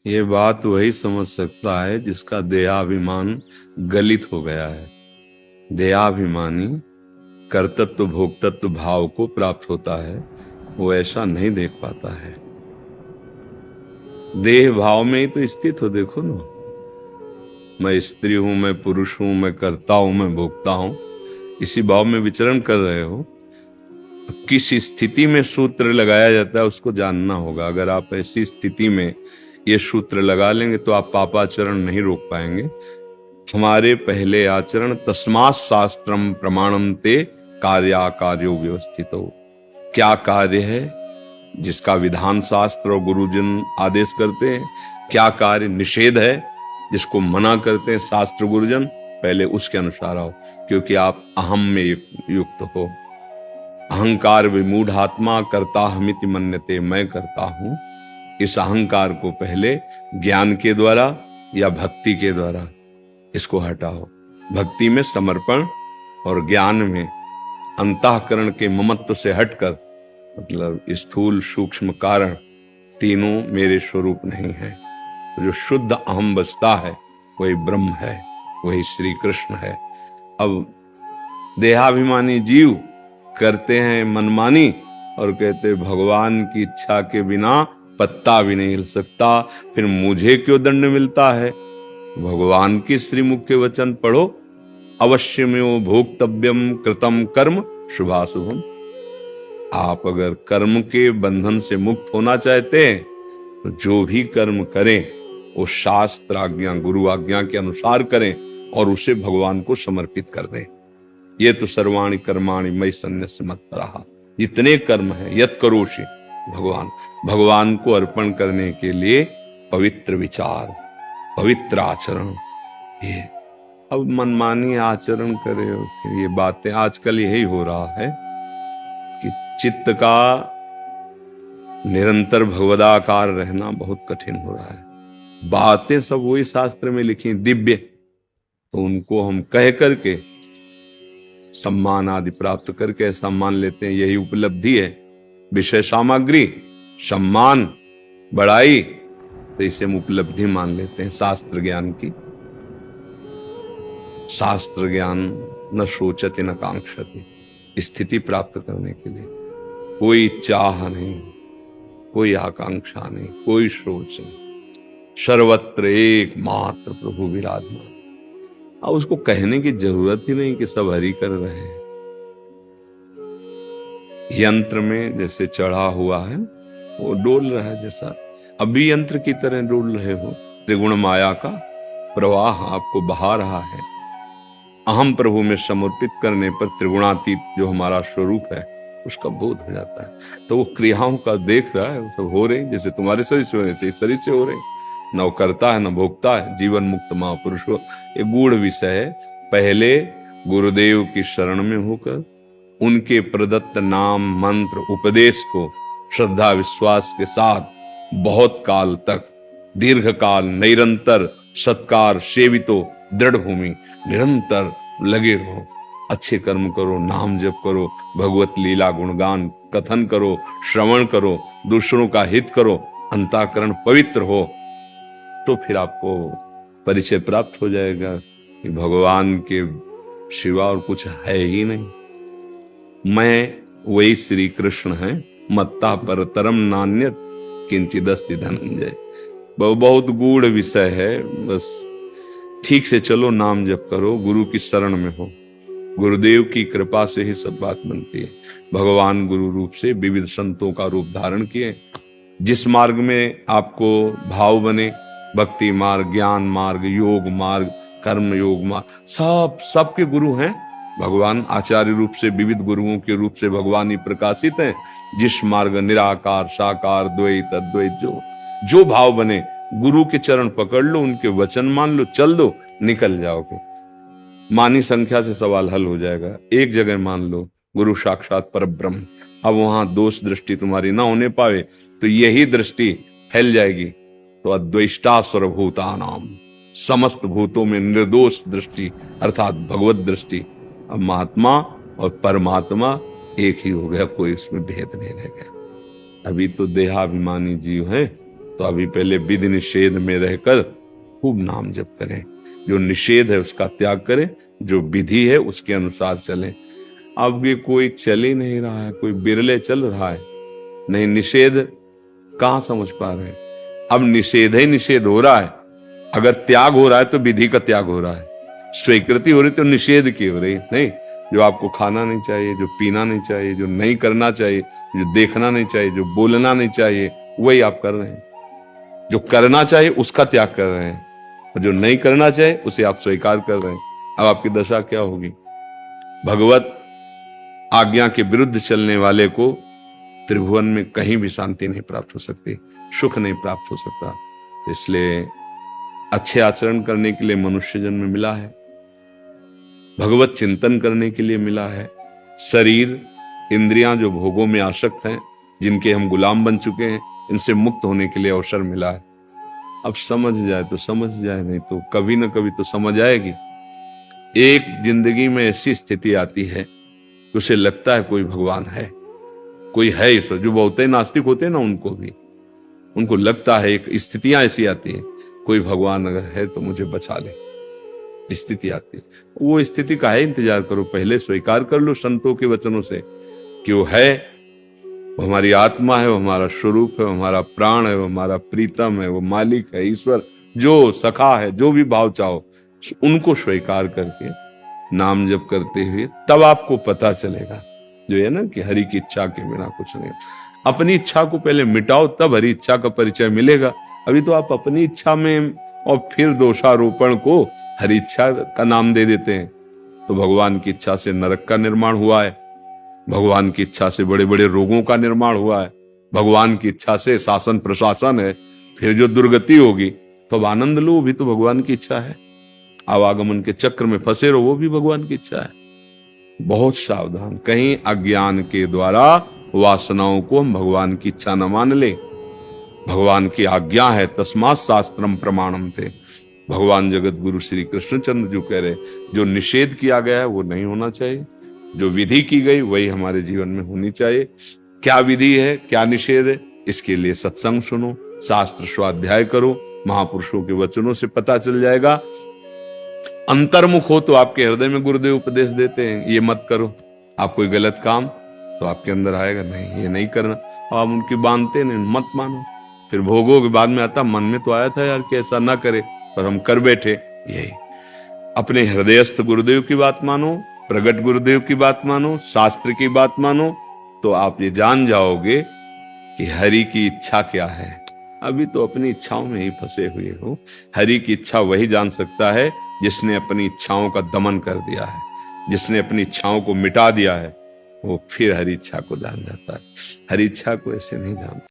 ये बात वही समझ सकता है जिसका देहाभिमान गलित हो गया है। देहाभिमानी कर्तृत्व भोक्तृत्व भाव को प्राप्त होता है, वो ऐसा नहीं देख पाता है। देह भाव में ही तो स्थित हो, देखो ना, मैं स्त्री हूं, मैं पुरुष हूं, मैं कर्ता हूं, मैं भोक्ता हूं, इसी भाव में विचरण कर रहे हो। किस स्थिति में सूत्र लगाया जाता है उसको जानना होगा। अगर आप ऐसी स्थिति में ये सूत्र लगा लेंगे तो आप पापाचरण नहीं रोक पाएंगे। हमारे पहले आचरण तस्मात् शास्त्रम प्रमाणम ते कार्याकार्यो व्यवस्थितो। क्या कार्य है जिसका विधान शास्त्र और गुरुजन आदेश करते हैं, क्या कार्य निषेध है जिसको मना करते हैं शास्त्र गुरुजन, पहले उसके अनुसार आओ, क्योंकि आप अहम में युक्त हो। अहंकार विमूढ़ आत्मा करता हमिति मन्यते, मैं करता हूं, इस अहंकार को पहले ज्ञान के द्वारा या भक्ति के द्वारा इसको हटाओ। भक्ति में समर्पण और ज्ञान में अंतःकरण के ममत्व से हटकर, मतलब स्थूल सूक्ष्म कारण तीनों मेरे स्वरूप नहीं है। जो शुद्ध अहम बसता है वही ब्रह्म है, वही श्री कृष्ण है। अब देहाभिमानी जीव करते हैं मनमानी और कहते भगवान की इच्छा के बिना पत्ता भी नहीं हिल सकता, फिर मुझे क्यों दंड मिलता है। भगवान की श्रीमुख के वचन पढ़ो, अवश्यमेव भोक्तव्यम कृतम कर्म शुभाशुभम। आप अगर कर्म के बंधन से मुक्त होना चाहते हैं तो जो भी कर्म करें वो शास्त्र आज्ञा गुरु आज्ञा के अनुसार करें और उसे भगवान को समर्पित कर दें। ये तो सर्वाणि कर्माणि मयि सन्न्यस्य मत्परः, जितने कर्म है यत् करोषि भगवान को अर्पण करने के लिए पवित्र विचार, पवित्र आचरण। ये अब मनमानी आचरण करे, फिर ये बातें आजकल यही हो रहा है कि चित्त का निरंतर भगवदाकार रहना बहुत कठिन हो रहा है। बातें सब वही शास्त्र में लिखी दिव्य, तो उनको हम कह करके सम्मान आदि प्राप्त करके ऐसा मान लेते हैं यही उपलब्धि है। विषय सामग्री, सम्मान, बड़ाई, तो इसे हम उपलब्धि मान लेते हैं शास्त्र ज्ञान की। शास्त्र ज्ञान न सोचति न कांक्षति, स्थिति प्राप्त करने के लिए कोई चाह नहीं, कोई आकांक्षा नहीं, कोई सोच नहीं, सर्वत्र एकमात्र प्रभु विराजमान। अब उसको कहने की जरूरत ही नहीं कि सब हरि कर रहे हैं। यंत्र में जैसे चढ़ा हुआ है वो डोल रहा है, जैसा अभी यंत्र की तरह डोल रहे हो। त्रिगुण माया का प्रवाह आपको बहा रहा है। अहम प्रभु में समर्पित करने पर त्रिगुणातीत जो हमारा स्वरूप है उसका बोध हो जाता है। तो वो क्रियाओं का देख रहा है, वो सब हो रहे, जैसे तुम्हारे शरीर से हो रहे इस शरीर से हो रहे, न वो करता है न भोगता है। जीवन मुक्त महापुरुष हो, ये गूढ़ विषय है। पहले गुरुदेव की शरण में होकर उनके प्रदत्त नाम मंत्र उपदेश को श्रद्धा विश्वास के साथ बहुत काल तक दीर्घ काल निरंतर सत्कार सेवितो दृढ़ भूमि निरंतर लगे रहो। अच्छे कर्म करो, नाम जप करो, भगवत लीला गुणगान कथन करो, श्रवण करो, दूसरों का हित करो, अंतःकरण पवित्र हो, तो फिर आपको परिचय प्राप्त हो जाएगा कि भगवान के सिवा और कुछ है ही नहीं। मैं वही श्री कृष्ण है, मत्ता परतरम नान्यत किंचिदस्ति धनंजय। बहुत गूढ़ विषय है, बस ठीक से चलो, नाम जप करो, गुरु की शरण में हो। गुरुदेव की कृपा से ही सब बात बनती है। भगवान गुरु रूप से विविध संतों का रूप धारण किए। जिस मार्ग में आपको भाव बने, भक्ति मार्ग, ज्ञान मार्ग, योग मार्ग, कर्म योग मार्ग, सबके गुरु हैं भगवान। आचार्य रूप से विविध गुरुओं के रूप से भगवान ही प्रकाशित हैं। जिस मार्ग निराकार साकार द्वैत अद्वैत जो भाव बने, गुरु के चरण पकड़ लो, उनके वचन मान लो, चल दो, निकल जाओगे। मानी संख्या से सवाल हल हो जाएगा। एक जगह मान लो गुरु साक्षात परब्रह्म, अब वहां दोष दृष्टि तुम्हारी ना होने पावे तो यही दृष्टि फैल जाएगी। तो अद्वैष्टा सर्वभूतानाम, समस्त भूतों में निर्दोष दृष्टि अर्थात भगवत दृष्टि। अब महात्मा और परमात्मा एक ही हो गया, कोई इसमें भेद नहीं रह गया। अभी तो देहाभिमानी जीव है, तो अभी पहले विधि निषेध में रहकर खूब नाम जप करें। जो निषेध है उसका त्याग करें, जो विधि है उसके अनुसार चलें। अब ये कोई चल ही नहीं रहा है, कोई बिरले चल रहा है, नहीं निषेध कहां समझ पा रहे हैं। अब निषेध ही निषेध हो रहा है, अगर त्याग हो रहा है तो विधि का त्याग हो रहा है, स्वीकृति हो रही तो निषेध की हो रही नहीं। जो आपको खाना नहीं चाहिए, जो पीना नहीं चाहिए, जो नहीं करना चाहिए, जो देखना नहीं चाहिए, जो बोलना नहीं चाहिए, वही आप कर रहे हैं। जो करना चाहिए उसका त्याग कर रहे हैं, और जो नहीं करना चाहिए उसे आप स्वीकार कर रहे हैं। अब आपकी दशा क्या होगी। भगवत आज्ञा के विरुद्ध चलने वाले को त्रिभुवन में कहीं भी शांति नहीं प्राप्त हो सकती, सुख नहीं प्राप्त हो सकता। इसलिए अच्छे आचरण करने के लिए मनुष्य जन्म मिला है, भगवत चिंतन करने के लिए मिला है। शरीर इंद्रियां जो भोगों में आसक्त हैं, जिनके हम गुलाम बन चुके हैं, इनसे मुक्त होने के लिए अवसर मिला है। अब समझ जाए तो समझ जाए, नहीं तो कभी ना कभी तो समझ आएगी। एक जिंदगी में ऐसी स्थिति आती है कि उसे लगता है कोई भगवान है, कोई है ईश्वर। जो बहुत नास्तिक होते हैं ना, उनको भी उनको लगता है, एक स्थितियां ऐसी आती है कोई भगवान अगर है तो मुझे बचा ले, स्थिति आती है। वो स्थिति का है इंतजार करो, पहले स्वीकार कर लो संतों के वचनों से कि वो है, वो हमारी आत्मा है, वो हमारा स्वरूप है, वो हमारा प्राण है, वो हमारा प्रीतम है, वो मालिक है, ईश्वर, जो सखा है, जो भी भाव चाहो उनको स्वीकार करके नाम जप करते हुए तब आपको पता चलेगा, जो है ना कि हरि की इच्छा के बिना कुछ नहीं। अपनी इच्छा को पहले मिटाओ, तब हरि इच्छा का परिचय मिलेगा। अभी तो आप अपनी इच्छा में और फिर दोषारोपण को हरि इच्छा का नाम दे देते हैं। तो भगवान की इच्छा से नरक का निर्माण हुआ है, भगवान की इच्छा से बड़े बड़े रोगों का निर्माण हुआ है, भगवान की इच्छा से शासन प्रशासन है, फिर जो दुर्गति होगी तो अब आनंद लो, भी तो भगवान की इच्छा है। आवागमन के चक्र में फंसे रहो, वो भी भगवान की इच्छा है। बहुत सावधान, कहीं अज्ञान के द्वारा वासनाओं को हम भगवान की इच्छा न मान ले। भगवान की आज्ञा है, तस्मात् शास्त्रम प्रमाणम थे। भगवान जगत गुरु श्री कृष्णचंद्र जो कह रहे, जो निषेध किया गया है वो नहीं होना चाहिए, जो विधि की गई वही हमारे जीवन में होनी चाहिए। क्या विधि है, क्या निषेध है, इसके लिए सत्संग सुनो, शास्त्र स्वाध्याय करो, महापुरुषों के वचनों से पता चल जाएगा। अंतर्मुख हो तो आपके हृदय में गुरुदेव उपदेश देते हैं, ये मत करो। आप कोई गलत काम तो आपके अंदर आएगा, नहीं ये नहीं करना, आप उनकी बांधते नहीं, मत मानो। फिर भोगों के बाद में आता, मन में तो आया था यार कि ऐसा ना करे, पर हम कर बैठे। यही अपने हृदयस्थ गुरुदेव की बात मानो, प्रगट गुरुदेव की बात मानो, शास्त्र की बात मानो, तो आप ये जान जाओगे कि हरि की इच्छा क्या है। अभी तो अपनी इच्छाओं में ही फंसे हुए हो। हरि की इच्छा वही जान सकता है जिसने अपनी इच्छाओं का दमन कर दिया है, जिसने अपनी इच्छाओं को मिटा दिया है, वो फिर हरि इच्छा को जान जाता है। हरि इच्छा को ऐसे नहीं जानता।